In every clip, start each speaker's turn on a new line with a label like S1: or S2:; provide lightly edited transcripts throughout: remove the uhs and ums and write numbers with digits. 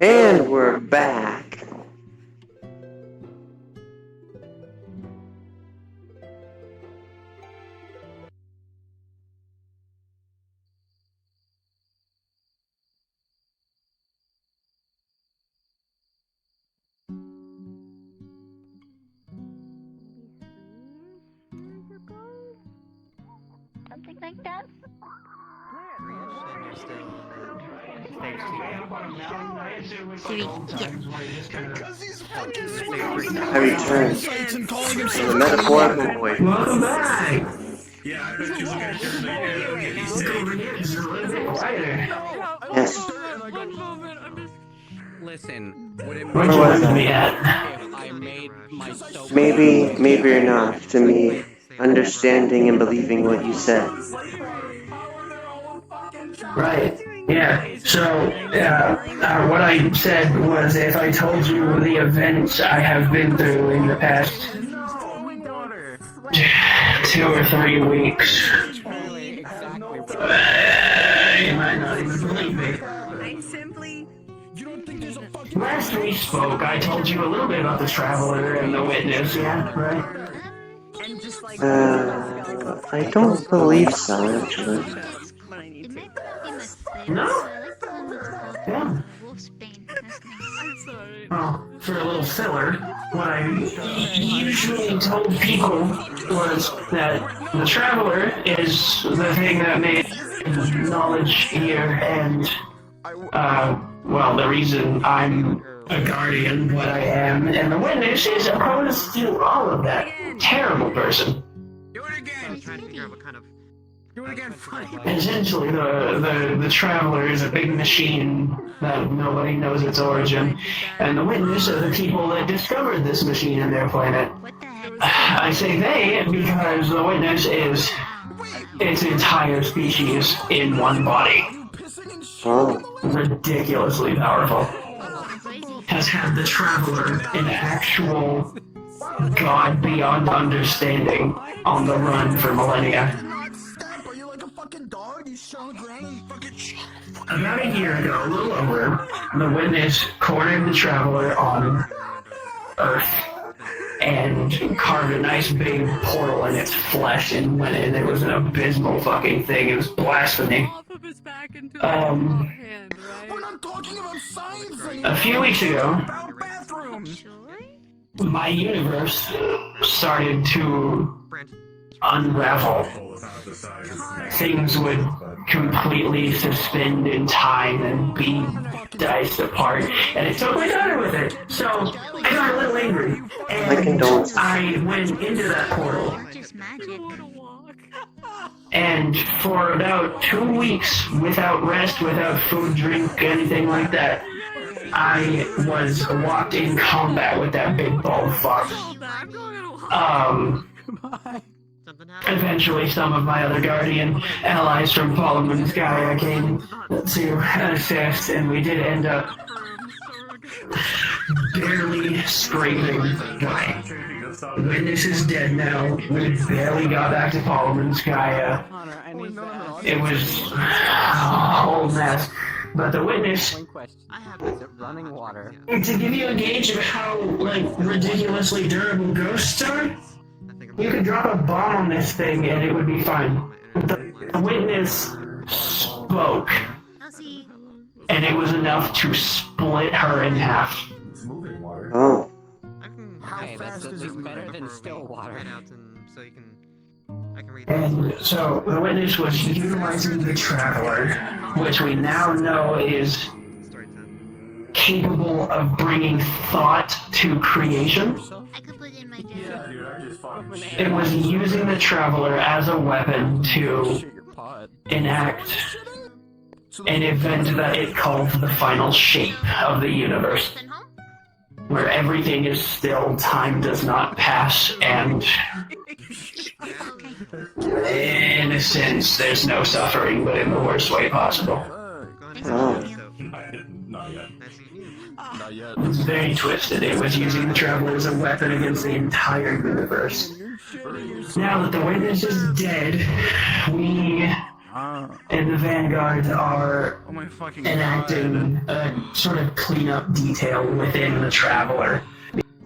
S1: And we're back.
S2: Something like that.
S1: I returned in a metaphorical voice.
S3: Welcome back! Yeah, I bet you look at your over here, it's a little bit quieter.
S1: Yes.
S4: One moment, I'm just... Listen,
S3: Where'd you leave me at?
S4: I made my soap...
S1: Maybe you're not. To me, understanding and believing what you said.
S3: Right. Yeah. So, what I said was if I told you the events I have been through in the past 2 or 3 weeks, you might not even believe me. Last we spoke, I told you a little bit about the Traveler and the Witness, yeah, right?
S1: I don't believe so, actually.
S3: No? Yeah.
S2: Sorry.
S3: Well, for a little filler, what I usually told people was that the Traveler is the thing that made knowledge here, and, well, the reason I'm a guardian, what I am, and the Witness is opposed to all of that. Terrible person.
S4: Do it again! Trying to figure out what kind of... Do it again, fine.
S3: Essentially, the Traveler is a big machine that nobody knows its origin, and the Witness are the people that discovered this machine in their planet. I say they because the Witness is its entire species in one body.
S1: Oh.
S3: Ridiculously powerful. Has had the Traveler an actual god beyond understanding on the run for millennia. About a year ago, a little over, the Witness cornered the Traveler on Earth and carved a nice big portal in its flesh and went in. It was an abysmal fucking thing. It was blasphemy. A few weeks ago, my universe started to unravel. Things would completely suspend in time and be diced apart, and it took my daughter with it. So I got a little angry, and I went into that portal. And for about 2 weeks, without rest, without food, drink, anything like that, I was locked in combat with that big bald fuck. Eventually, some of my other Guardian allies from Polymon's Gaia came to assist, and we did end up barely scraping by. Witness is dead now. We barely got back to Polymon's Gaia. It was a whole mess. But the Witness,
S4: running water.
S3: to give you a gauge of how, ridiculously durable ghosts are, you could drop a bomb on this thing and it would be fine. The Witness spoke, and it was enough to split her in half.
S1: Oh.
S4: Hey, that's at least better than still water.
S3: And so the Witness was utilizing the Traveler, which we now know is capable of bringing thought to creation. It was using the Traveler as a weapon to enact an event that it called the final shape of the universe, where everything is still, time does not pass, and in a sense, there's no suffering, but in the worst way possible.
S1: Oh.
S3: It's very twisted. It was using the Traveler as a weapon against the entire universe. Now that the Witness is dead, we and the Vanguard are
S2: Oh my fucking
S3: enacting a sort of cleanup detail within the Traveler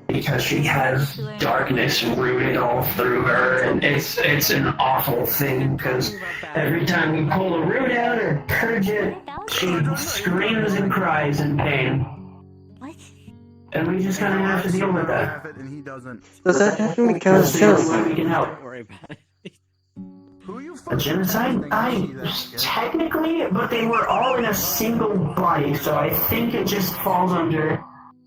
S3: because she has darkness rooted all through her, and it's an awful thing because every time we pull a root out or purge it, she screams and cries in pain. And we just kind of have to deal with that.
S2: And he doesn't.
S1: Does that have to be count as
S3: That's the only way we
S1: genocide?
S3: can help.
S4: Don't worry about it.
S2: Who are you
S3: A
S2: fucking
S3: genocide? Technically, but they were all in a single body, so I think it just falls under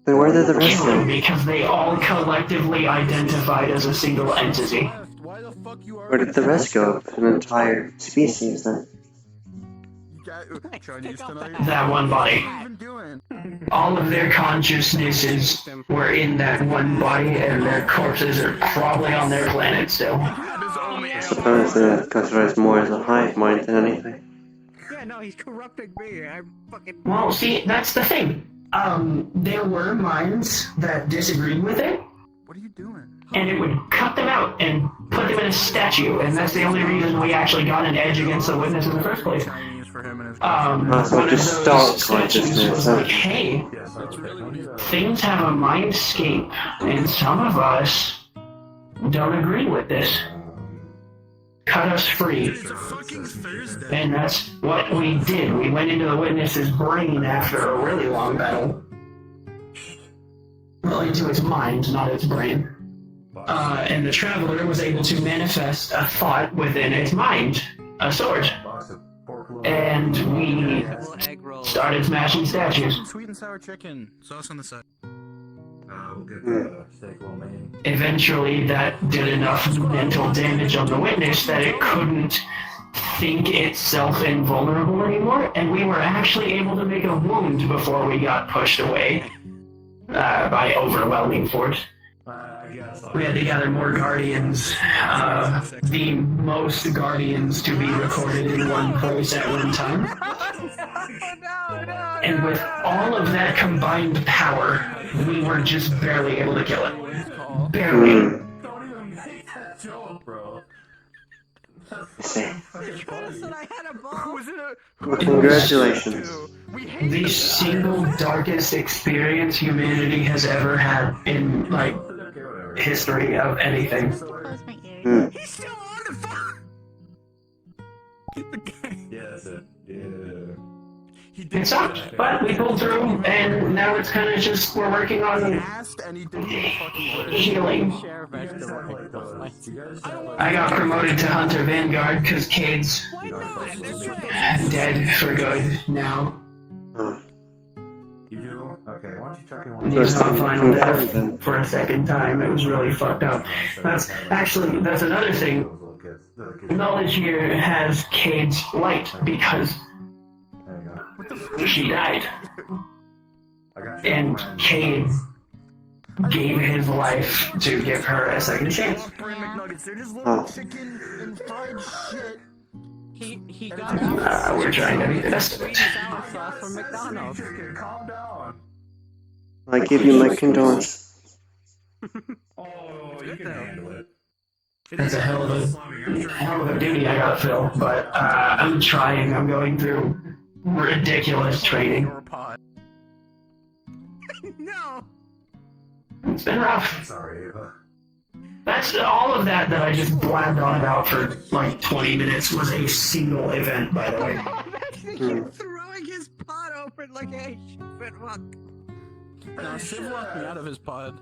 S1: Then where did the rest
S3: killing
S1: go?
S3: because they all collectively identified as a single entity.
S2: Why the fuck you are?
S1: Where did the rest go? An entire species then?
S2: Chinese tonight?
S3: That one body.
S2: What are you even doing?
S3: All of their consciousnesses were in that one body, and their corpses are probably on their planet still.
S1: I suppose that classifies more as a hive mind than anything.
S4: Yeah, no, he's corrupting me. I'm fucking.
S3: Well, see, that's the thing. There were minds that disagreed with it,
S2: What are you doing?
S3: and it would cut them out and put them in a statue, and that's the only reason we actually got an edge against the witness in the first place.
S2: Chinese for him and his
S1: So
S3: One of
S1: just
S3: those
S1: start
S3: statues
S1: consciousness,
S3: was
S1: huh?
S3: like, hey, things have a mindscape, and some of us don't agree with this. Cut us free.
S2: It's a fucking Thursday.
S3: And that's what we did. We went into the witness's brain after a really long battle. Well, into its mind, not its brain. And the Traveler was able to manifest a thought within its mind, a sword. And we
S4: Egg roll.
S3: started smashing statues.
S2: Sweet and sour chicken. Sauce on the side.
S5: We'll get the steak lo mein.
S3: Eventually, that did enough mental damage on the witness that it couldn't think itself invulnerable anymore, and we were actually able to make a wound before we got pushed away by overwhelming force.
S5: I guess.
S3: We had to gather more guardians, the most guardians to be recorded in one place at one time. And with all of that combined power, we were just barely able to kill it. Barely.
S5: Don't even make that joke, bro.
S1: I see.
S4: Listen, I had a ball.
S1: Well, congratulations.
S3: The single darkest experience humanity has ever had in, like, history of anything.
S6: Close my ears.
S1: Hmm.
S2: He's still on the phone.
S5: Yeah, that's it. Yeah.
S2: He did
S3: It sucked, but we pulled through, and now it's kind of just, we're working
S2: He
S3: on
S2: asked and he didn't even fucking order.
S3: healing.
S4: Share vegetable.
S3: I got promoted to Hunter Vanguard because Cade's
S4: Why not?
S3: dead for good now.
S5: You do? Okay, why don't you check in one?
S3: He's on final death
S1: Then.
S3: for a second time. It was really fucked up. That's another thing.
S5: Those little kids. The little kids.
S3: Knowledge here has Cade's light because
S5: There you go.
S3: she died.
S5: I got you.
S3: And Cade gave his life to give her a second chance.
S2: Brain McNuggets. They're just little
S1: Oh.
S2: chicken and fried shit.
S4: He got
S3: We're trying to investigate.
S4: sour sauce from McDonald's.
S5: Chicken, calm down.
S1: I give you my condolences.
S5: Oh, you can handle it.
S3: That's a hell of a duty I gotta fill, but I'm trying. I'm going through ridiculous training.
S2: Or a pod. No.
S3: It's been rough.
S5: Sorry, Ava.
S3: That's all of that I just blabbed on about for like 20 minutes was a single event, by the way.
S4: Imagine him throwing his pot open like a stupid one.
S2: Now, Shiv locked me out of his pod.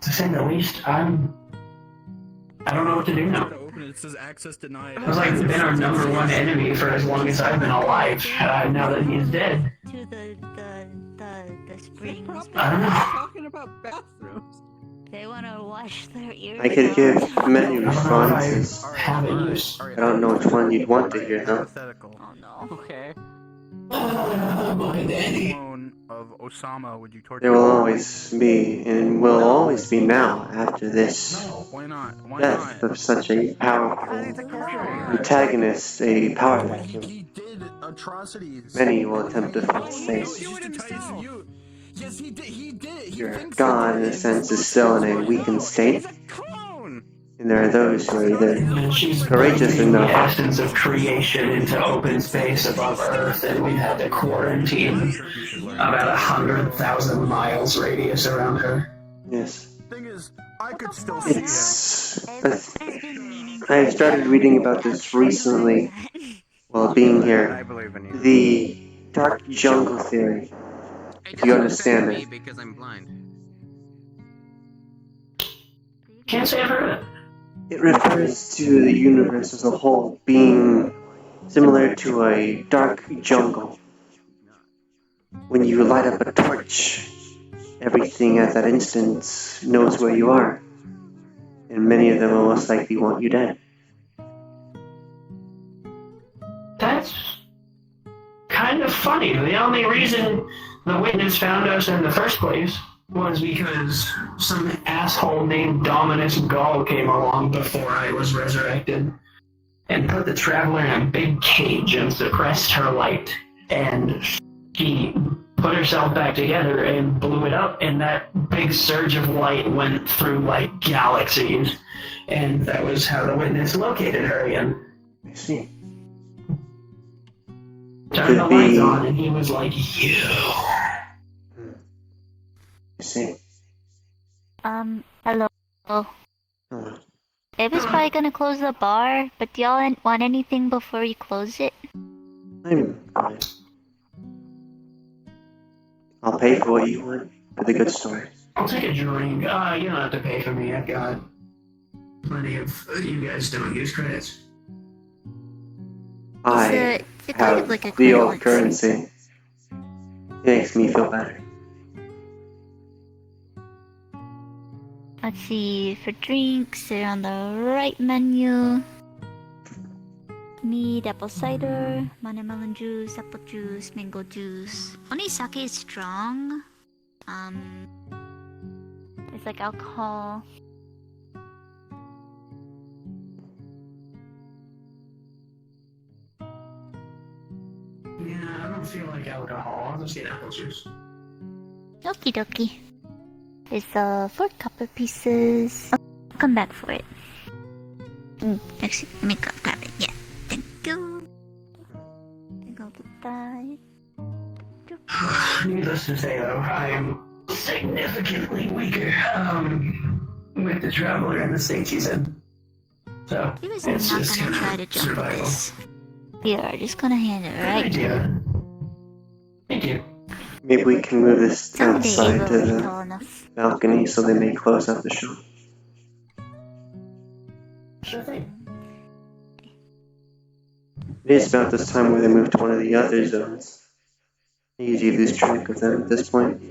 S3: To say the least, I don't know what to do now.
S2: To open it, it says access denied.
S3: It's like been our number one enemy for as long as I've been alive. Now that he's dead,
S6: To the springs.
S3: I don't know.
S4: Talking about bathrooms.
S6: They want to wash their ears.
S1: I could give many
S3: I don't know
S1: responses.
S3: if I have it use.
S1: I don't know which one you'd want to hear, though.
S2: Hypothetical.
S6: Oh no.
S4: Okay.
S3: My daddy.
S2: Clone of Osama would you torture?
S1: There will always be, and will always be now, after this
S2: Why not? Why
S1: death
S2: not?
S1: of such a powerful antagonist, a power vacuum.
S2: He did atrocities.
S1: Many will attempt to fill its space.
S2: Yes, he did. He did it. He
S1: Your
S2: thinks
S1: God, in
S2: he
S1: a
S2: did it.
S1: sense, is still in a weakened state.
S2: He's a clone.
S1: And there are those who are either
S3: And she's
S1: courageous
S3: bringing the
S1: enough.
S3: essence of creation into open space above Earth, and we've had to quarantine about 100,000 miles radius around her.
S1: Yes.
S2: Thing is, I could still see him.
S1: It's.
S6: Everybody's been meaning to
S1: I started reading about this
S6: actually
S1: recently
S6: know that.
S1: while being
S2: I
S1: here.
S2: believe in you.
S1: The dark jungle theory.
S4: It
S1: If you
S4: doesn't
S1: understand
S4: affect
S1: it.
S4: me because I'm blind.
S3: Can't say I've heard of it.
S1: It refers to the universe as a whole being similar to a dark jungle. When you light up a torch, everything at that instant knows where you are. And many of them will most likely want you dead.
S3: That's kind of funny. The only reason the witness found us in the first place was because some asshole named Dominus Gall came along before I was resurrected and put the traveler in a big cage and suppressed her light. And she put herself back together and blew it up, and that big surge of light went through like galaxies. And that was how the witness located her again.
S1: I see.
S3: Turned the
S1: Could be-
S3: lights on, and he was like, "You."
S1: I see.
S6: Hello.
S1: Oh,
S6: It was probably gonna close the bar, but do y'all want anything before you close it?
S1: I'm fine. I'll pay for what you want for the good story.
S3: I'll take a drink. You don't have to pay for me. I've got plenty of you guys don't use credits.
S1: I
S6: It's kind
S1: have
S6: of like a
S1: the old
S6: currency.
S1: currency. It makes me feel better.
S6: Let's see, for drinks, they're on the right menu. Mead, apple cider, watermelon juice, apple juice, mango juice. Only sake is strong. It's like alcohol.
S3: Yeah, I don't feel like alcohol. I'll just get apple juice.
S6: Okie dokie. There's 4 copper pieces. I'll come back for it. Actually, let me grab it. Yeah, thank you. Go get that.
S3: Needless to say, though, I'm significantly weaker with the traveler and the state she's in. So
S6: He was
S3: it's
S6: not
S3: just
S6: gonna
S3: kind
S6: try
S3: of
S6: to jump
S3: survival.
S6: this. We are just gonna hand it
S3: Good
S6: right.
S3: idea. Thank you.
S1: Maybe we can move this
S6: Someday
S1: outside
S6: it
S1: to
S6: will be
S1: the
S6: tall enough.
S1: balcony so they may close up the shop.
S3: Sure thing.
S1: It is about this time where they move to one of the other zones. I usually lose track of them at this point.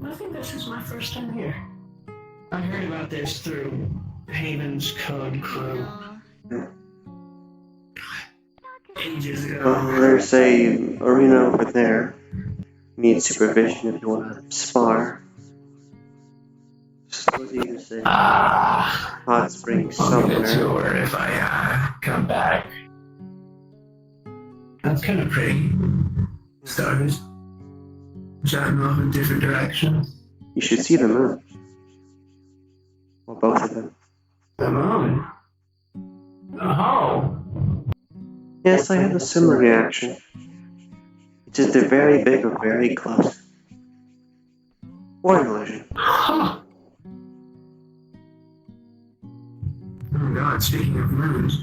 S3: I think this is my first time here. I heard about this through Haven's Code Crew ages ago.
S1: Well, there's a arena over there. Need supervision if you want to spar. Just what you say. Hot springs
S3: I'll give it
S1: somewhere.
S3: to her if I come back. That's kind of pretty. Stars shouting off in different directions.
S1: You should see the moon. Well, both of them.
S3: The moon. Oh.
S1: Yes, I had a similar reaction. It's just they're very big or very close. Or an illusion.
S3: Huh. Oh god, speaking of moons.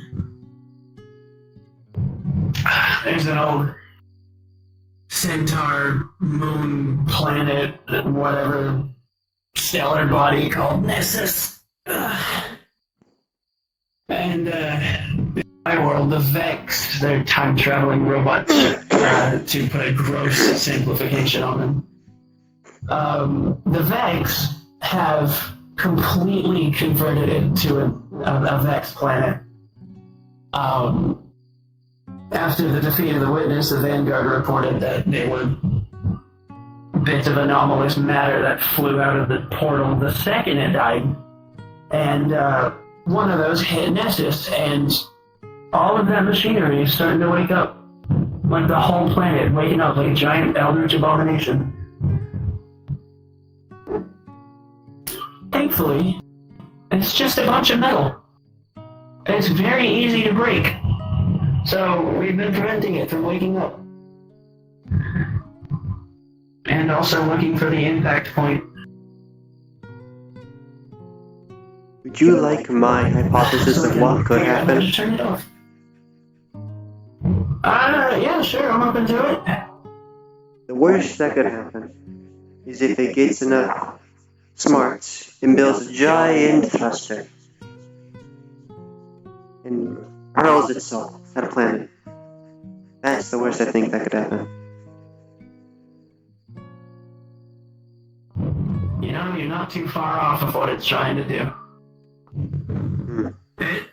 S3: There's an old centaur moon planet, whatever stellar body called Nessus. And in my world, the Vex, they're time traveling robots, to put a gross simplification on them. The Vex have completely converted it to a Vex planet. After the defeat of the Witness, the Vanguard reported that they were bits of anomalous matter that flew out of the portal the second it died. And one of those hit Nessus, and all of that machinery is starting to wake up. Like the whole planet waking up like a giant eldritch abomination. thankfully, it's just a bunch of metal. It's very easy to break. So we've been preventing it from waking up. And also looking for the impact point.
S1: Would you like my hypothesis of what could
S3: I'm going to
S1: happen?
S3: turn it off. Yeah, sure, I'm open to it.
S1: The worst that could happen is if it gets enough smarts and builds a giant thruster and hurls itself at a planet. That's the worst I think that could happen.
S3: You know, you're not too far off of what it's trying to do.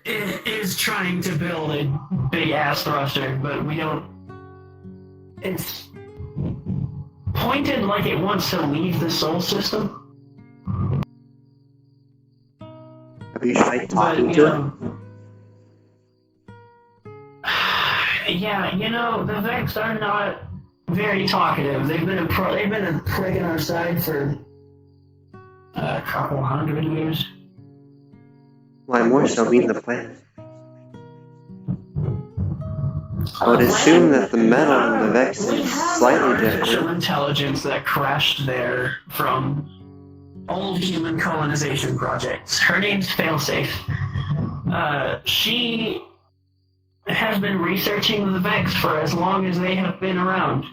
S3: It is trying to build a big ass thruster, but we don't. It's pointed like it wants to leave the Sol system.
S1: Have you tried
S3: But,
S1: talking
S3: you
S1: to it?
S3: know. Yeah, you know, the Vex are not very talkative. They've been a prick on our side for a couple hundred years.
S1: Why more so mean the planet? I would assume that the metal in the Vex
S3: We
S1: is
S3: have
S1: slightly
S3: artificial
S1: different.
S3: intelligence that crashed there from old human colonization projects. Her name's Failsafe. She has been researching the Vex for as long as they have been around.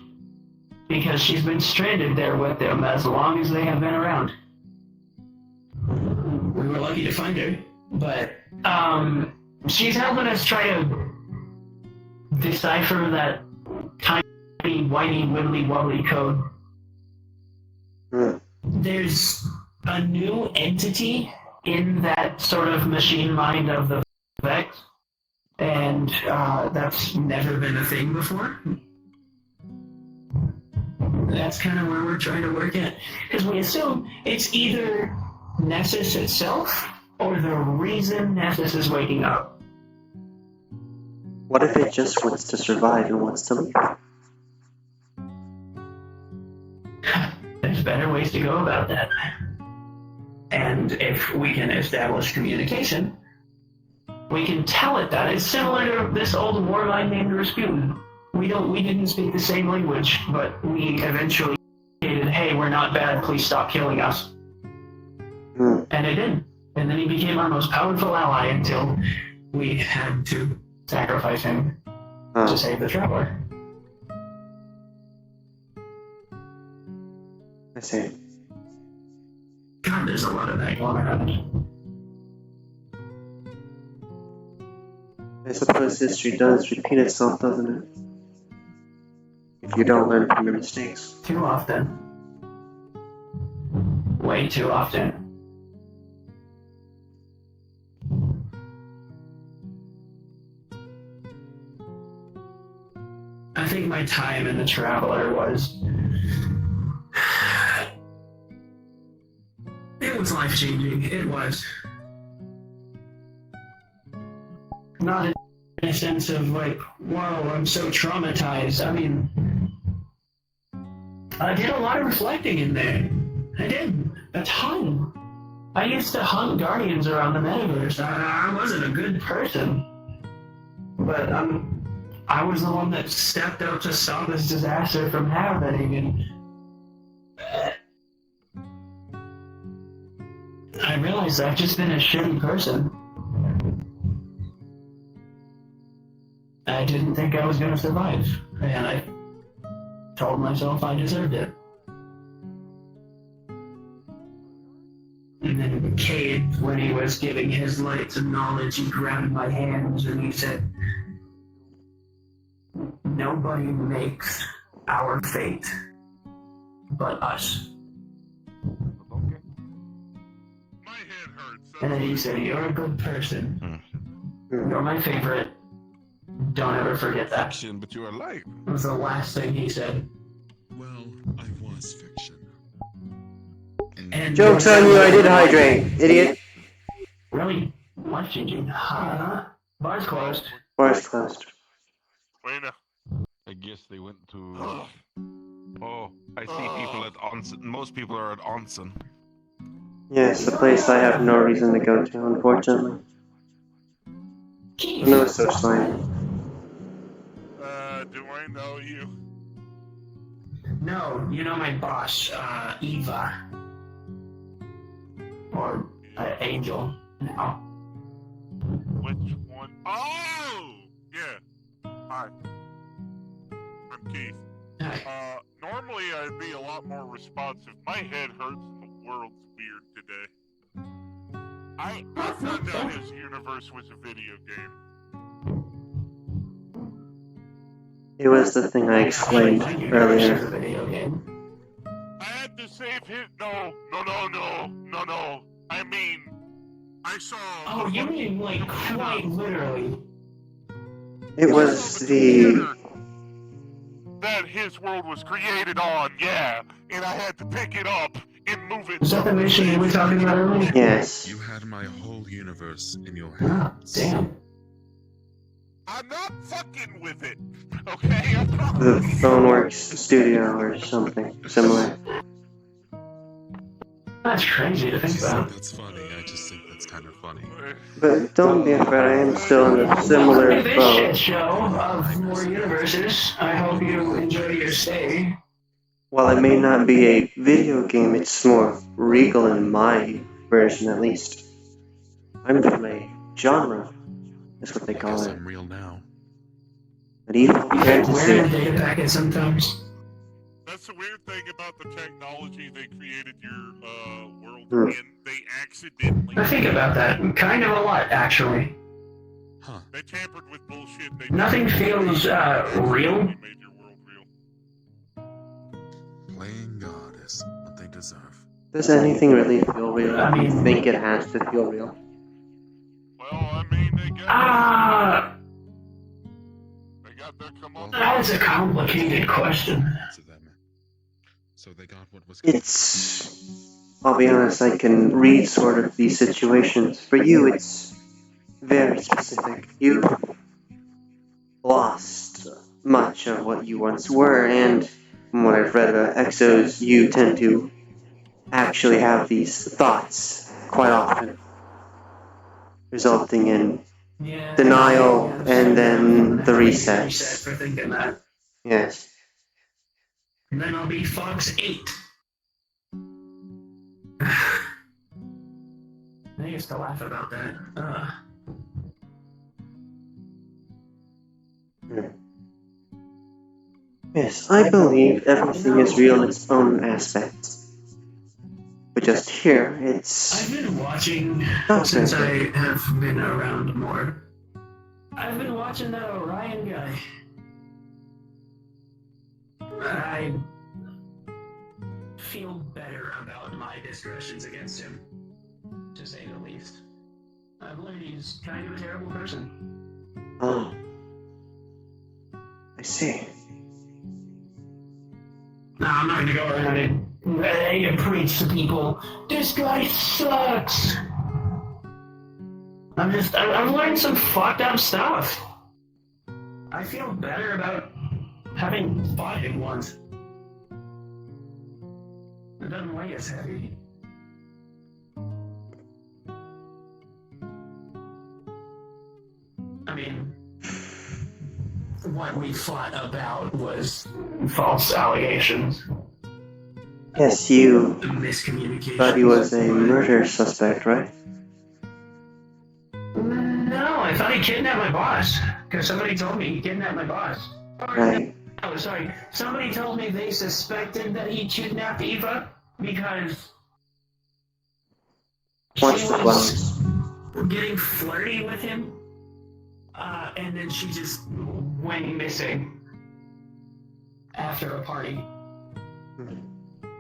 S3: Because she's been stranded there with them as long as they have been around. We were lucky to find her. But, she's helping us try to decipher that tiny, whiny, wibbly wobbly code. There's a new entity in that sort of machine mind of the Vex, and that's never been a thing before. That's kind of where we're trying to work at, because we assume it's either Nessus itself or the reason Nessus is waking up.
S1: What if it just wants to survive and wants to leave?
S3: There's better ways to go about that. And if we can establish communication, we can tell it that. It's similar to this old warmind named Rasputin. We didn't speak the same language, but we eventually stated, hey, we're not bad, please stop killing us. And it did. And then he became our most powerful ally until we had to sacrifice him to save the traveler.
S1: I see.
S3: God, there's a lot of that going around.
S1: I suppose history does repeat itself, doesn't it? If you don't learn from your mistakes.
S3: Too often. Way too often. I think my time in the Traveler was... It was life-changing. It was. Not in a sense of like, whoa, I'm so traumatized. I mean, I did a lot of reflecting in there. I did. A ton. I used to hunt guardians around the Metaverse. I wasn't a good person. But I was the one that stepped out to stop this disaster from happening, and I realized I've just been a shitty person. I didn't think I was gonna survive, and I told myself I deserved it. And then Cade, when he was giving his lights of knowledge, he grabbed my hands and he said, nobody makes our fate but us. And then he said, you're a good person. You're my favorite. Don't ever forget that.
S2: Fiction, but you're alive.
S3: It was the last thing he said.
S2: Well, I was fiction.
S3: And
S1: Joke's on you, I did hydrate, idiot.
S3: Really life-changing. Bar's closed.
S1: Bar's closed.
S7: Bueno.
S5: I guess they went to. Oh, I see people at onsen. Most people are at onsen.
S1: Yes, a place I have no reason to go to, unfortunately. No such thing.
S2: Do I know you?
S3: No, you know my boss, Eva. Or Angel. No.
S2: Which one? Oh! Yeah. Hi. I'm Keith.
S3: Hi.
S2: Normally I'd be a lot more responsive. My head hurts and the world's weird today. I found out his universe was a video game.
S1: It was the thing I explained earlier.
S2: I had to save his. No. I mean, I saw.
S3: Oh, you mean like quite literally?
S1: It was the...
S2: that his world was created on, yeah, and I had to pick it up and move it.
S3: Is that the mission you were talking about earlier?
S1: Yes.
S2: You had my whole universe in your
S3: Ah,
S2: hands.
S3: damn.
S2: I'm not fucking with it, okay? I
S1: The
S2: promise.
S1: Phoneworks studio or something similar.
S3: That's crazy to think about.
S2: That's funny. I just think that's kind of funny.
S1: But don't be afraid, I am still in a similar
S3: This shit
S1: boat.
S3: show of more universes. I hope you enjoy your stay.
S1: While it may not be a video game, it's more regal in my version at least. I'm from a genre, is what they
S2: I
S1: call
S2: guess
S1: it.
S2: I'm real now.
S1: Medieval
S3: Wear a
S1: fantasy.
S3: data packet sometimes.
S2: That's the weird thing about the technology they created your world
S1: Hmm.
S2: in. They accidentally.
S3: I think about that kind of a lot, actually.
S2: Huh. They tampered with bullshit.
S3: Nothing feels real.
S2: They made your world real. Playing God is what they deserve.
S1: Does anything really feel real?
S3: I
S1: You
S3: mean-
S1: think it has to feel real?
S2: Well, I mean, they got that come up.
S3: That's a complicated question.
S2: So they got what was.
S1: It's... I'll be honest, I can read sort of these situations. For you, it's very specific. You lost much of what you once were, and from what I've read about Exos, you tend to actually have these thoughts quite often, resulting in
S3: Yeah,
S1: denial and then the
S3: reset
S1: resets.
S3: for thinking that.
S1: Yes.
S3: And then I'll be Fox 8. I used to laugh about that.
S1: Yes, I believe everything is real in its own aspect. But just here,
S3: I've
S1: it's...
S3: been watching
S1: not
S3: since
S1: so
S3: I have been around more. I've been watching that Orion guy. I feel better about my discretions against him, to say the least. I've learned he's kind of a terrible person.
S1: Oh. I see.
S3: No, I'm not gonna go around and preach to people, this guy sucks! I've learned some fucked up stuff. I feel better about having fought him once. It doesn't weigh as heavy. I mean, what we fought about was false allegations.
S1: Yes, you
S3: Miscommunication.
S1: thought he was a murder suspect, right?
S3: No, I thought he kidnapped my boss. Because somebody told me he kidnapped my boss.
S1: Right.
S3: Oh, sorry. Somebody told me they suspected that he kidnapped Eva because
S1: Watch
S3: she
S1: the
S3: was
S1: flowers.
S3: getting flirty with him. And then she just went missing after a party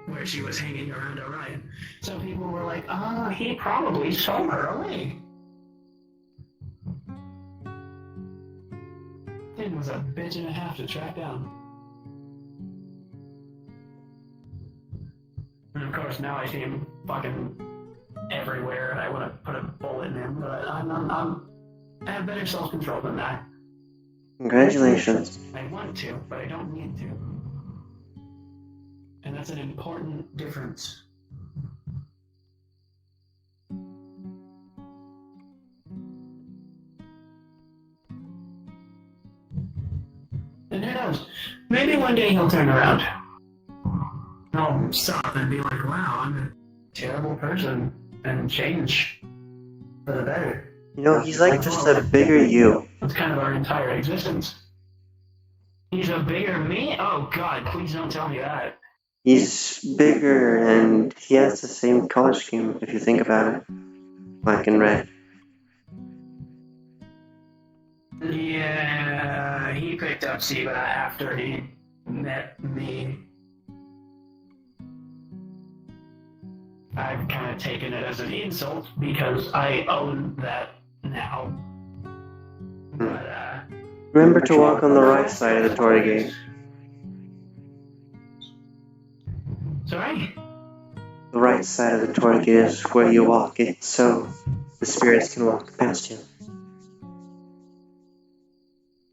S3: where she was hanging around Orion. So people were like, he probably stole her away. It was a bitch and a half to track down. And of course, now I see him fucking everywhere, and I want to put a bullet in him, but I have better self-control than that.
S1: Congratulations.
S3: I want to, but I don't need to. And that's an important difference. And who knows? Maybe one day he'll turn around. He'll stop and be like, wow, I'm a terrible person, and change for the better.
S1: You know, he's like just a bigger you.
S3: That's kind of our entire existence. He's a bigger me? Oh god, please don't tell me that.
S1: He's bigger and he has the same color scheme, if you think about it. Black and red.
S3: Yeah, he picked up Siva after he met me. I've kind of taken it as an insult because I own that now. But,
S1: Remember to walk on the right side of the Torii Gate.
S3: sorry?
S1: The right side of the Torii Gate is where you walk it, so the spirits can walk past you.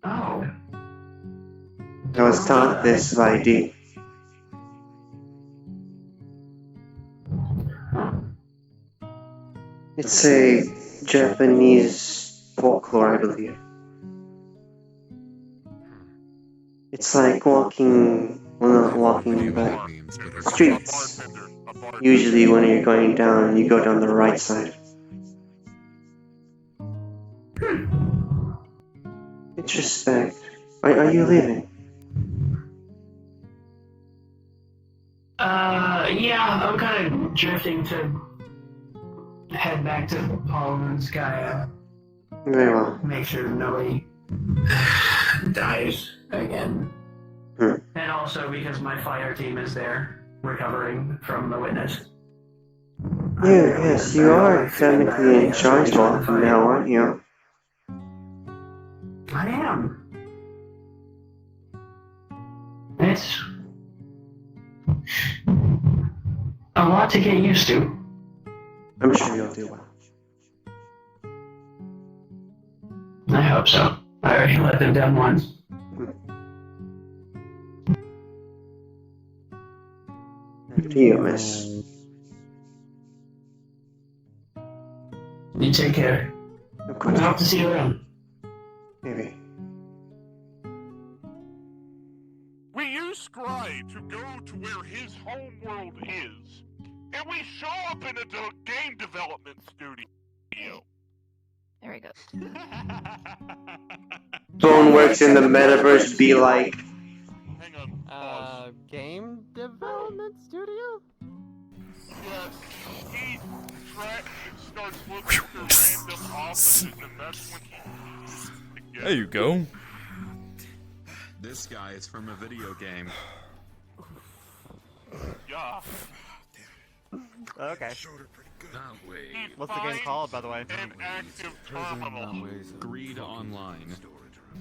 S3: Oh.
S1: I was taught this by D. It's a Japanese folklore, I believe. It's like walking, well, not walking, but streets. Usually when you're going down, you go down the right side. Introspect. Are you leaving?
S3: Yeah, I'm kind of drifting to head back to Palm Sky.
S1: Very well.
S3: Make sure nobody dies again. And also because my fire team is there, recovering from the witness.
S1: Yes, you are technically in charge of them now, aren't you?
S3: I am. It's a lot to get used to.
S1: I'm sure you'll do well.
S3: I hope so. I already let them down once.
S1: After you, miss.
S3: You take care.
S1: Of
S3: I
S1: course.
S3: hope to see you around.
S1: Maybe.
S2: We use Scry to go to where his homeworld is, and we show up in a game development studio.
S6: There we go.
S1: Boneworks in the Metaverse be like.
S2: Hang on, pause.
S7: Game development studio?
S2: Yes, he starts looking for random offices, and that's when he...
S8: There you go.
S9: This guy is from a video game.
S2: Yeah.
S7: Okay.
S9: That way.
S2: He
S7: What's the game
S2: finds
S7: called, by the way?
S2: An active terminal.
S9: Greed Online.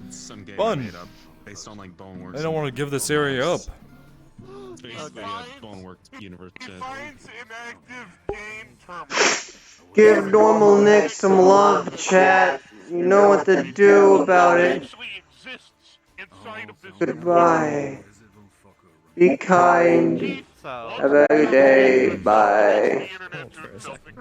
S9: It's some game
S8: Fun.
S9: made up based on like Boneworks.
S8: I don't want to give this area up.
S9: It's basically a Boneworks universe.
S2: He finds an active game terminal.
S1: Give Normal Nick some love, chat. You know what to do about it.
S2: Actually exists inside of this
S1: Goodbye. Be kind.
S2: Keith
S7: So,
S1: Have a good day. Bye.
S2: the internet to himself and